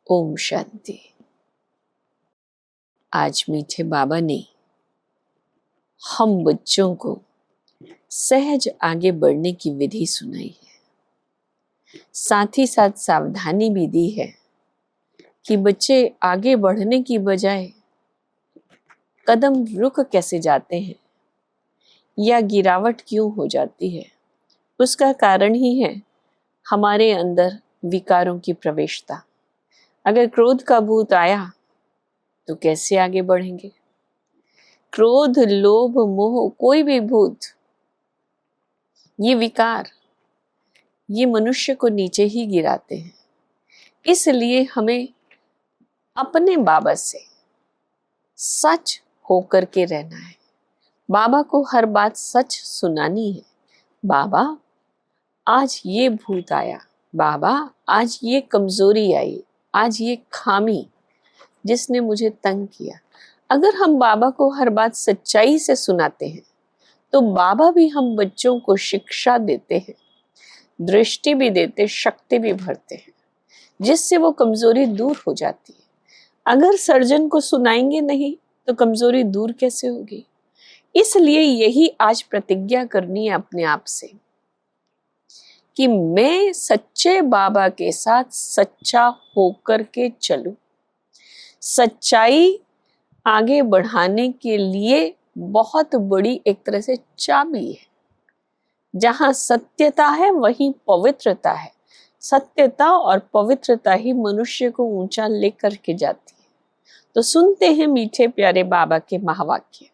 ओम शांति। आज मीठे बाबा ने हम बच्चों को सहज आगे बढ़ने की विधि सुनाई है, साथ ही साथ सावधानी भी दी है कि बच्चे आगे बढ़ने की बजाय कदम रुक कैसे जाते हैं या गिरावट क्यों हो जाती है। उसका कारण ही है हमारे अंदर विकारों की प्रवेशता। अगर क्रोध का भूत आया तो कैसे आगे बढ़ेंगे। क्रोध, लोभ, मोह, कोई भी भूत, ये विकार, ये मनुष्य को नीचे ही गिराते हैं। इसलिए हमें अपने बाबा से सच होकर के रहना है। बाबा को हर बात सच सुनानी है। बाबा, आज ये भूत आया, बाबा आज ये कमजोरी आई, आज ये खामी जिसने मुझे तंग किया। अगर हम बाबा को हर बात सच्चाई से सुनाते हैं तो बाबा भी हम बच्चों को शिक्षा देते हैं, दृष्टि भी देते, शक्ति भी भरते हैं, जिससे वो कमजोरी दूर हो जाती है। अगर सर्जन को सुनाएंगे नहीं तो कमजोरी दूर कैसे होगी। इसलिए यही आज प्रतिज्ञा करनी है अपने आप से कि मैं सच्चे बाबा के साथ सच्चा होकर के चलूं। सच्चाई आगे बढ़ाने के लिए बहुत बड़ी एक तरह से चाबी है। जहां सत्यता है वहीं पवित्रता है। सत्यता और पवित्रता ही मनुष्य को ऊंचा लेकर के जाती है। तो सुनते हैं मीठे प्यारे बाबा के महावाक्य।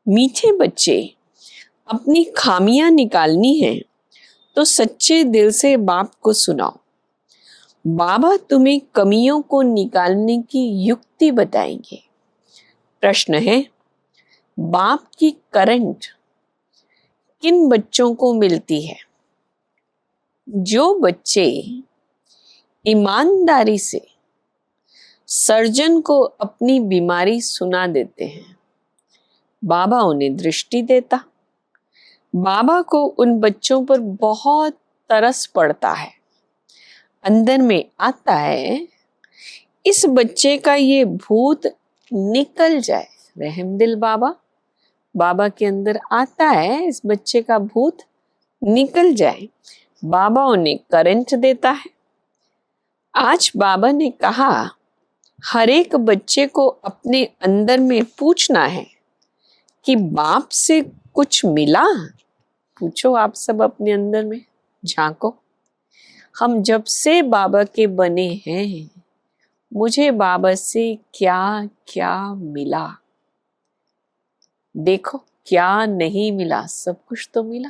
मीठे बच्चे, अपनी खामियां निकालनी है तो सच्चे दिल से बाप को सुनाओ। बाबा तुम्हें कमियों को निकालने की युक्ति बताएंगे। प्रश्न है, बाप की करंट किन बच्चों को मिलती है? जो बच्चे ईमानदारी से सर्जन को अपनी बीमारी सुना देते हैं, बाबा उन्हें दृष्टि देता। बाबा को उन बच्चों पर बहुत तरस पड़ता है, अंदर में आता है इस बच्चे का ये भूत निकल जाए। रहमदिल बाबा, बाबा के अंदर आता है इस बच्चे का भूत निकल जाए। बाबा उन्हें करंट देता है। आज बाबा ने कहा हर एक बच्चे को अपने अंदर में पूछना है कि बाप से कुछ मिला। पूछो, आप सब अपने अंदर में झांको। हम जब से बाबा के बने हैं, मुझे बाबा से क्या क्या मिला। देखो, क्या नहीं मिला, सब कुछ तो मिला।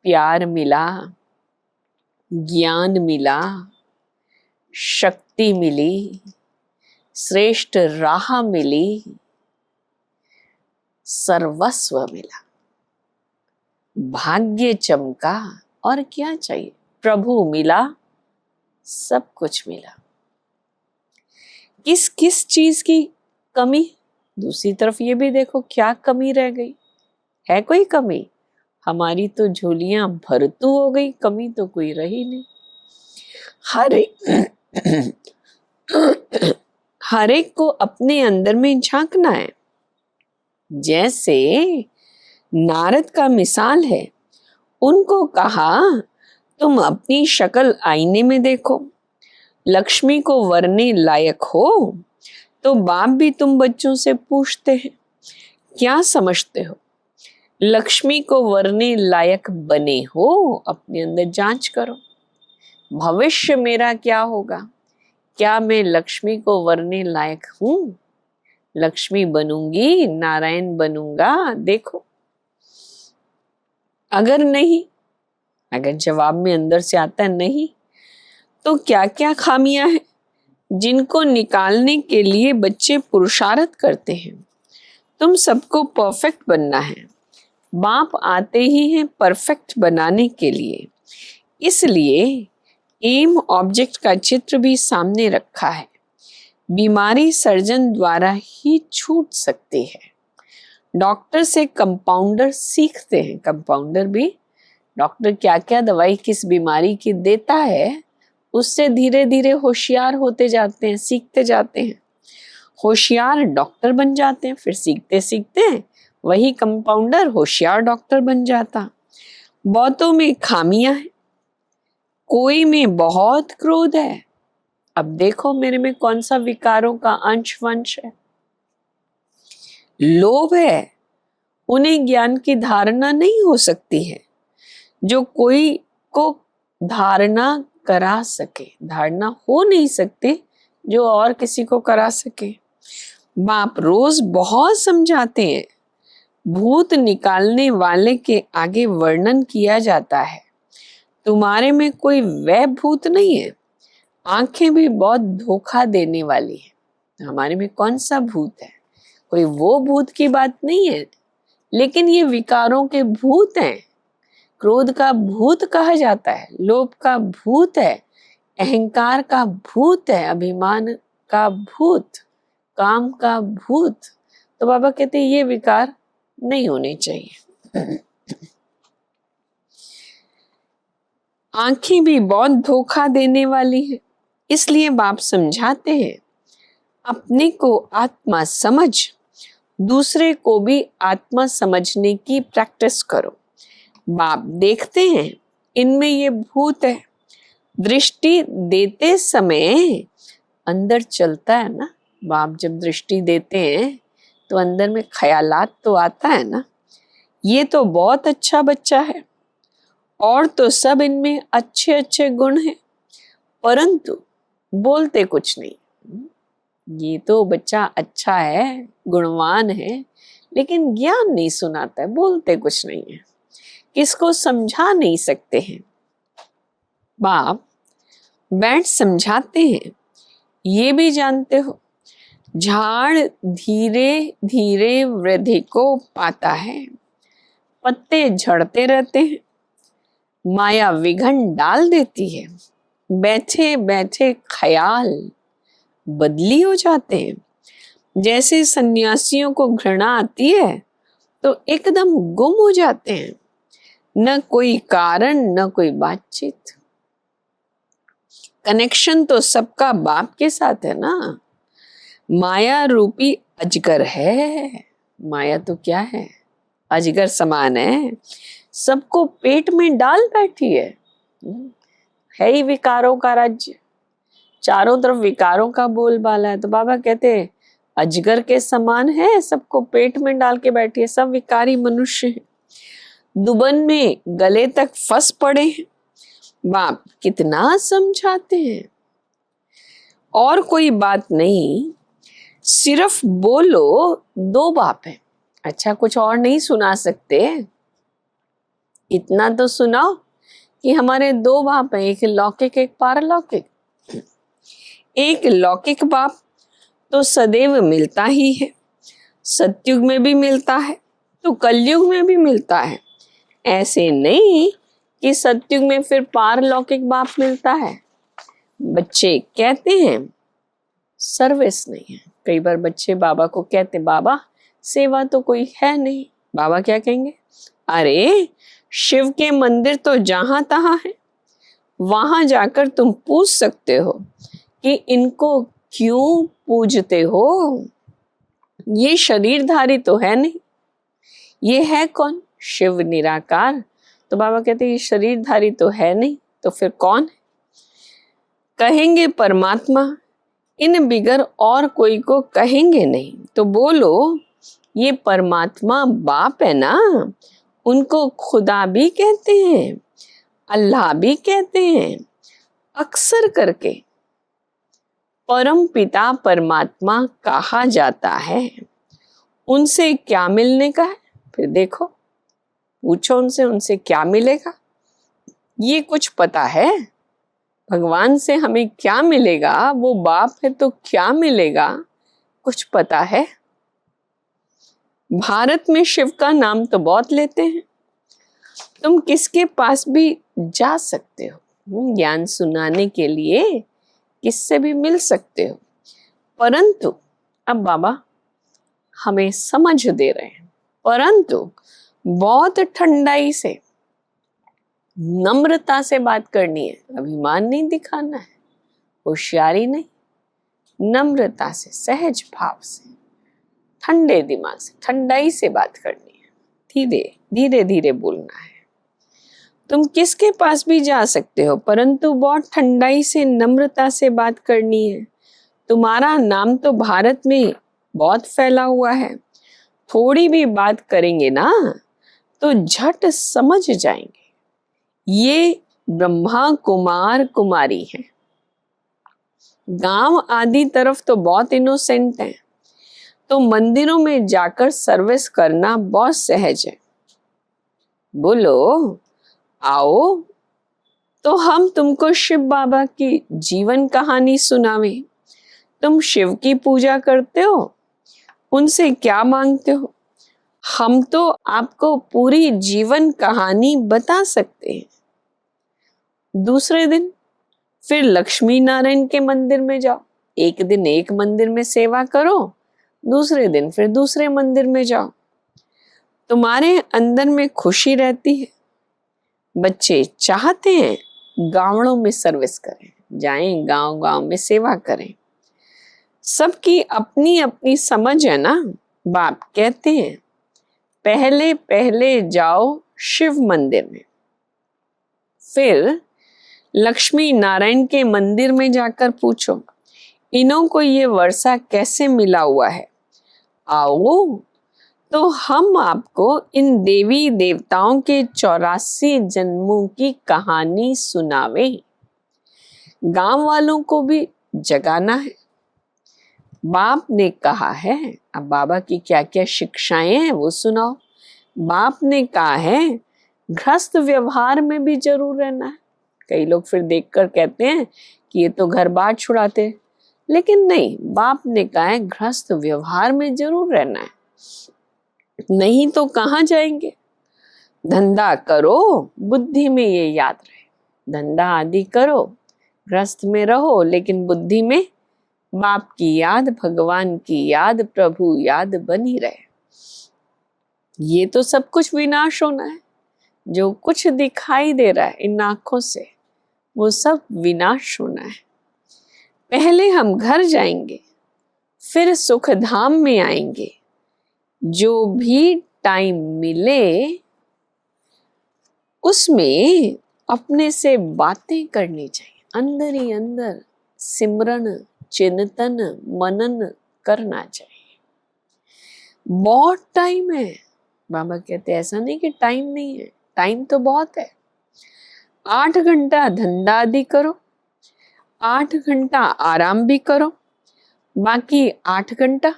प्यार मिला, ज्ञान मिला, शक्ति मिली, श्रेष्ठ राह मिली, सर्वस्व मिला, भाग्य चमका। और क्या चाहिए? प्रभु मिला, सब कुछ मिला। किस किस चीज की कमी? दूसरी तरफ ये भी देखो, क्या कमी रह गई है? कोई कमी? हमारी तो झोलियां भरतू हो गई, कमी तो कोई रही नहीं। हर एक को अपने अंदर में झांकना है। जैसे नारद का मिसाल है, उनको कहा तुम अपनी शक्ल आईने में देखो। लक्ष्मी को वरने लायक हो तो बाप भी तुम बच्चों से पूछते हैं, क्या समझते हो? लक्ष्मी को वरने लायक बने हो? अपने अंदर जांच करो, भविष्य मेरा क्या होगा? क्या मैं लक्ष्मी को वरने लायक हूं? लक्ष्मी बनूंगी, नारायण बनूंगा? देखो, अगर नहीं, अगर जवाब में अंदर से आता है नहीं, तो क्या क्या खामियां हैं जिनको निकालने के लिए बच्चे पुरुषार्थ करते हैं। तुम सबको परफेक्ट बनना है। बाप आते ही हैं परफेक्ट बनाने के लिए। इसलिए एम ऑब्जेक्ट का चित्र भी सामने रखा है। बीमारी सर्जन द्वारा ही छूट सकती है। डॉक्टर से कंपाउंडर सीखते हैं। कंपाउंडर भी, डॉक्टर क्या क्या दवाई किस बीमारी की देता है, उससे धीरे धीरे होशियार होते जाते हैं, सीखते जाते हैं। होशियार डॉक्टर बन जाते हैं, फिर सीखते सीखते वही कंपाउंडर होशियार डॉक्टर बन जाता। बहुतों में खामियां हैं, कोई में बहुत क्रोध है। अब देखो मेरे में कौन सा विकारों का अंश वंश है। लोभ है, उन्हें ज्ञान की धारणा नहीं हो सकती है जो कोई को धारणा करा सके। धारणा हो नहीं सकती जो और किसी को करा सके। बाप रोज बहुत समझाते हैं। भूत निकालने वाले के आगे वर्णन किया जाता है, तुम्हारे में कोई वह भूत नहीं है। आंखें भी बहुत धोखा देने वाली है। हमारे में कौन सा भूत है? कोई वो भूत की बात नहीं है, लेकिन ये विकारों के भूत हैं। क्रोध का भूत कहा जाता है, लोभ का भूत है, अहंकार का भूत है, अभिमान का भूत, काम का भूत। तो बाबा कहते हैं ये विकार नहीं होने चाहिए। आंखें भी बहुत धोखा देने वाली है, इसलिए बाप समझाते हैं अपने को आत्मा समझ, दूसरे को भी आत्मा समझने की प्रैक्टिस करो। बाप देखते हैं इनमें ये भूत है। दृष्टि देते समय अंदर चलता है ना, बाप जब दृष्टि देते हैं तो अंदर में ख्यालात तो आता है ना, ये तो बहुत अच्छा बच्चा है और तो सब इनमें अच्छे अच्छे गुण हैं, परंतु बोलते कुछ नहीं। ये तो बच्चा अच्छा है, गुणवान है, लेकिन ज्ञान नहीं सुनाता है, बोलते कुछ नहीं है, किसको समझा नहीं सकते हैं। बाप बैठ समझाते हैं, ये भी जानते हो झाड़ धीरे धीरे वृद्धि को पाता है, पत्ते झड़ते रहते हैं, माया विघन डाल देती है, बैठे बैठे ख्याल बदली हो जाते हैं। जैसे सन्यासियों को घृणा आती है तो एकदम गुम हो जाते हैं, न कोई कारण न कोई बातचीत। कनेक्शन तो सबका बाप के साथ है ना। माया रूपी अजगर है। माया तो क्या है? अजगर समान है, सबको पेट में डाल बैठी है ही विकारों का राज्य, चारों तरफ विकारों का बोलबाला है। तो बाबा कहते हैं अजगर के समान है, सबको पेट में डाल के बैठी है, सब विकारी मनुष्य हैं, दुबन में गले तक फंस पड़े हैं। बाप कितना समझाते हैं, और कोई बात नहीं, सिर्फ बोलो दो बाप है। अच्छा कुछ और नहीं सुना सकते? इतना तो सुनाओ कि हमारे दो बाप हैं, एक लौकिक एक पारलौकिक। एक लौकिक बाप तो सदैव मिलता ही है, सतयुग में भी मिलता है तो कलयुग में भी मिलता है। ऐसे नहीं कि सतयुग में फिर पारलौकिक बाप मिलता है। बच्चे कहते हैं सर्विस नहीं है। कई बार बच्चे बाबा को कहते बाबा सेवा तो कोई है नहीं। बाबा क्या कहेंगे? अरे शिव के मंदिर तो जहां तहां है, वहां जाकर तुम पूछ सकते हो कि इनको क्यों पूजते हो। ये शरीरधारी तो है नहीं, ये है कौन? शिव निराकार। तो बाबा कहते ये शरीरधारी तो है नहीं, तो फिर कौन है? कहेंगे परमात्मा, इन बिगर और कोई को कहेंगे नहीं। तो बोलो ये परमात्मा बाप है ना, उनको खुदा भी कहते हैं, अल्लाह भी कहते हैं। अक्सर करके परम पिता परमात्मा कहा जाता है। उनसे क्या मिलने का है? फिर देखो, पूछो उनसे क्या मिलेगा? ये कुछ पता है? भगवान से हमें क्या मिलेगा? वो बाप है तो क्या मिलेगा? कुछ पता है? भारत में शिव का नाम तो बहुत लेते हैं, तुम किसके पास भी जा सकते हो, ज्ञान सुनाने के लिए किससे भी मिल सकते हो, परंतु अब बाबा हमें समझ दे रहे हैं, परंतु बहुत ठंडाई से, नम्रता से बात करनी है, अभिमान नहीं दिखाना है, होशियारी नहीं, नम्रता से, सहज भाव से, ठंडे दिमाग से, ठंडाई से बात करनी है, धीरे धीरे धीरे बोलना है। तुम किसके पास भी जा सकते हो, परंतु बहुत ठंडाई से, नम्रता से बात करनी है। तुम्हारा नाम तो भारत में बहुत फैला हुआ है, थोड़ी भी बात करेंगे ना तो झट समझ जाएंगे ये ब्रह्मा कुमार कुमारी हैं। गांव आदि तरफ तो बहुत इनोसेंट हैं, तो मंदिरों में जाकर सर्विस करना बहुत सहज है। बोलो आओ तो हम तुमको शिव बाबा की जीवन कहानी सुनावें। तुम शिव की पूजा करते हो, उनसे क्या मांगते हो? हम तो आपको पूरी जीवन कहानी बता सकते हैं। दूसरे दिन फिर लक्ष्मी नारायण के मंदिर में जाओ, एक दिन एक मंदिर में सेवा करो, दूसरे दिन फिर दूसरे मंदिर में जाओ। तुम्हारे अंदर में खुशी रहती है। बच्चे चाहते हैं गांवों में सर्विस करें, जाएं गांव गांव में सेवा करें। सबकी अपनी अपनी समझ है ना। बाप कहते हैं पहले पहले जाओ शिव मंदिर में, फिर लक्ष्मी नारायण के मंदिर में जाकर पूछो इन्हों को ये वर्षा कैसे मिला हुआ है। आओ तो हम आपको इन देवी देवताओं के 84 जन्मों की कहानी सुनावे। गांव वालों को भी जगाना है। बाप ने कहा है, अब बाबा की क्या क्या शिक्षाएं हैं वो सुनाओ। बाप ने कहा है गृहस्थ व्यवहार में भी जरूर रहना है। कई लोग फिर देखकर कहते हैं कि ये तो घर बार छुड़ाते, लेकिन नहीं, बाप ने कहा है गृहस्थ व्यवहार में जरूर रहना है, नहीं तो कहाँ जाएंगे। धंधा करो, बुद्धि में ये याद रहे, धंधा आदि करो, गृहस्थ में रहो, लेकिन बुद्धि में बाप की याद, भगवान की याद, प्रभु याद बनी रहे। ये तो सब कुछ विनाश होना है। जो कुछ दिखाई दे रहा है इन आंखों से, वो सब विनाश होना है। पहले हम घर जाएंगे, फिर सुख धाम में आएंगे। जो भी टाइम मिले उसमें अपने से बातें करनी चाहिए, अंदर ही अंदर सिमरन, चिंतन, मनन करना चाहिए। बहुत टाइम है। बाबा कहते ऐसा नहीं कि टाइम नहीं है, टाइम तो बहुत है। 8 घंटा धंधा आदि करो, 8 घंटा आराम भी करो, बाकी 8 घंटा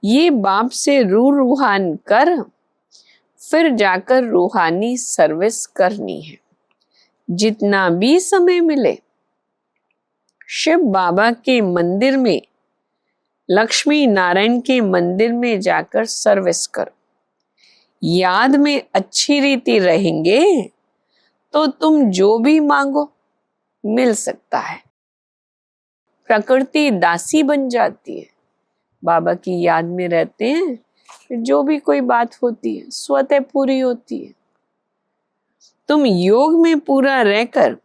ये बाप से रूहान कर, फिर जाकर रूहानी सर्विस करनी है। जितना भी समय मिले शिव बाबा के मंदिर में, लक्ष्मी नारायण के मंदिर में जाकर सर्विस करो। याद में अच्छी रीति रहेंगे तो तुम जो भी मांगो मिल सकता है। प्रकृति दासी बन जाती है। बाबा की याद में रहते हैं, जो भी कोई बात होती है स्वतः पूरी होती है। तुम योग में पूरा रहकर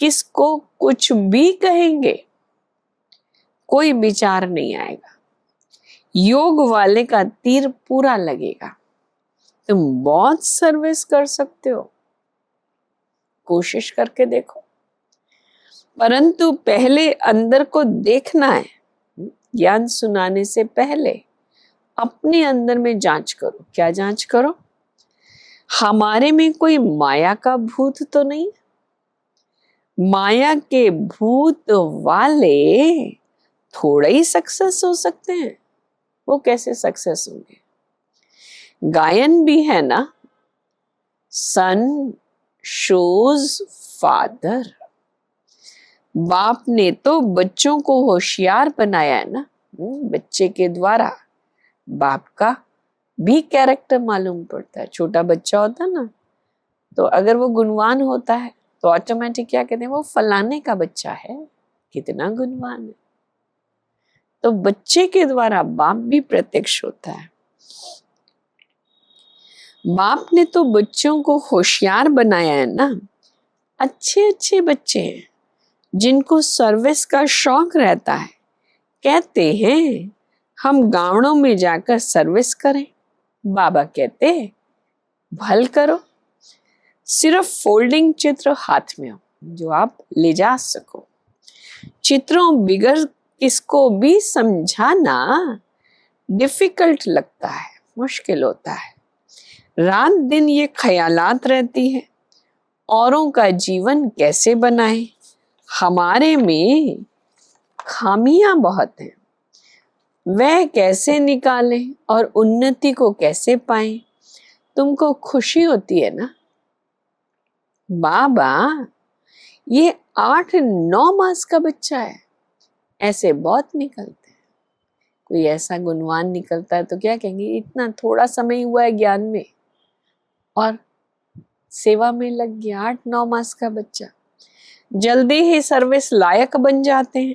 किसको कुछ भी कहेंगे, कोई विचार नहीं आएगा। योग वाले का तीर पूरा लगेगा। तुम बहुत सर्विस कर सकते हो, कोशिश करके देखो, परंतु पहले अंदर को देखना है। ज्ञान सुनाने से पहले अपने अंदर में जांच करो। क्या जांच करो? हमारे में कोई माया का भूत तो नहीं? माया के भूत वाले थोड़ा ही सक्सेस हो सकते हैं। वो कैसे सक्सेस होंगे? गायन भी है ना, सन शोज फादर। बाप ने तो बच्चों को होशियार बनाया है ना। बच्चे के द्वारा बाप का भी कैरेक्टर मालूम पड़ता है। छोटा बच्चा होता है ना, तो अगर वो गुणवान होता है तो ऑटोमेटिक क्या कहते हैं, वो फलाने का बच्चा है, कितना गुणवान है। तो बच्चे के द्वारा बाप भी प्रत्यक्ष होता है। बाप ने तो बच्चों को होशियार बनाया है ना। अच्छे अच्छे बच्चे हैं जिनको सर्विस का शौक रहता है, कहते हैं हम गांवों में जाकर सर्विस करें। बाबा कहते हैं भल करो, सिर्फ फोल्डिंग चित्र हाथ में हो जो आप ले जा सको। चित्रों बिगर किसको भी समझाना डिफिकल्ट लगता है, मुश्किल होता है। रात दिन ये ख्यालात रहती है, औरों का जीवन कैसे बनाए, हमारे में खामियां बहुत हैं, वह कैसे निकालें और उन्नति को कैसे पाएं। तुमको खुशी होती है ना बाबा, ये 8-9 मास का बच्चा है। ऐसे बहुत निकलते हैं। कोई ऐसा गुणवान निकलता है तो क्या कहेंगे, इतना थोड़ा समय हुआ है ज्ञान में और सेवा में लग गया। 8-9 मास का बच्चा जल्दी ही सर्विस लायक बन जाते हैं।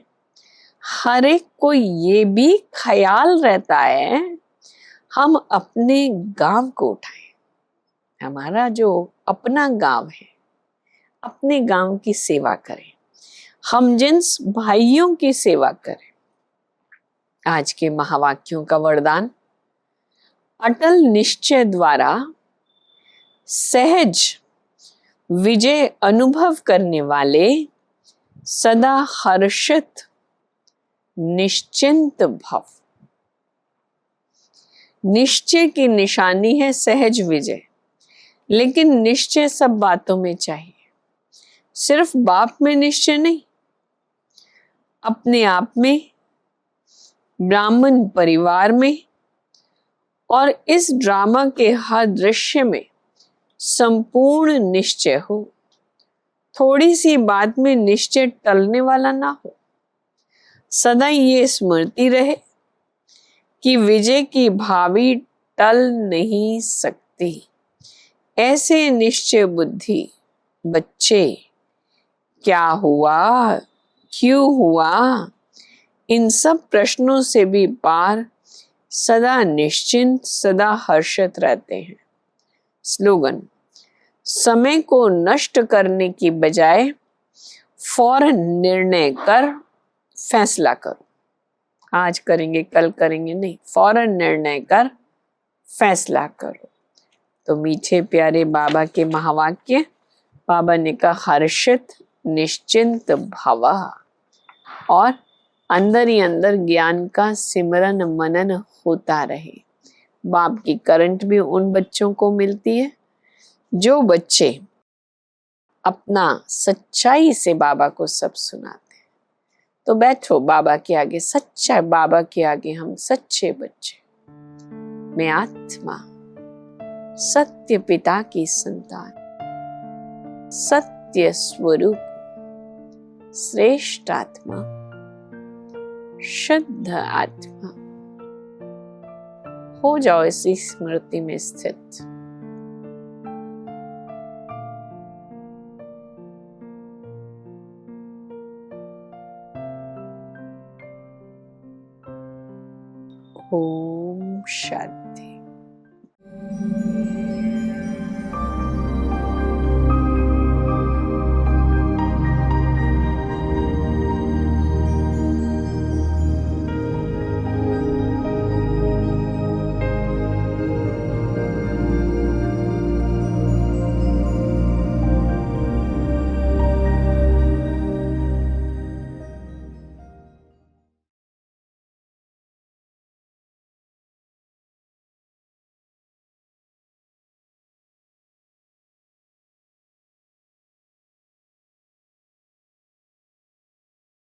हर एक को ये भी ख्याल रहता है हम अपने गांव को उठाएं, हमारा जो अपना गांव है, अपने गांव की सेवा करें, हम जिन्स भाइयों की सेवा करें। आज के महावाक्यों का वरदान, अटल निश्चय द्वारा सहज विजय अनुभव करने वाले सदा हर्षित निश्चिंत भव। निश्चय की निशानी है सहज विजय, लेकिन निश्चय सब बातों में चाहिए। सिर्फ बाप में निश्चय नहीं, अपने आप में, ब्राह्मण परिवार में और इस ड्रामा के हर दृश्य में संपूर्ण निश्चय हो। थोड़ी सी बात में निश्चय टलने वाला ना हो। सदा ये स्मृति रहे कि विजय की भावी टल नहीं सकती। ऐसे निश्चय बुद्धि बच्चे, क्या हुआ, क्यों हुआ, इन सब प्रश्नों से भी पार सदा निश्चिंत, सदा हर्षित रहते हैं। स्लोगन, समय को नष्ट करने की बजाय फौरन निर्णय कर फैसला करो। आज करेंगे कल करेंगे नहीं, फौरन निर्णय कर फैसला करो। तो मीठे प्यारे बाबा के महावाक्य, बाबा ने कहा हर्षित निश्चिंत भवा, और अंदर ही अंदर ज्ञान का सिमरन मनन होता रहे। बाप की करंट भी उन बच्चों को मिलती है जो बच्चे अपना सच्चाई से बाबा को सब सुनाते हैं। तो बैठो बाबा के आगे, सच्चा बाबा के आगे हम सच्चे बच्चे। मैं आत्मा, सत्य पिता की संतान, सत्य स्वरूप, श्रेष्ठ आत्मा, शुद्ध आत्मा। हो जाओ इसी स्मृति में स्थित। ओम शांति।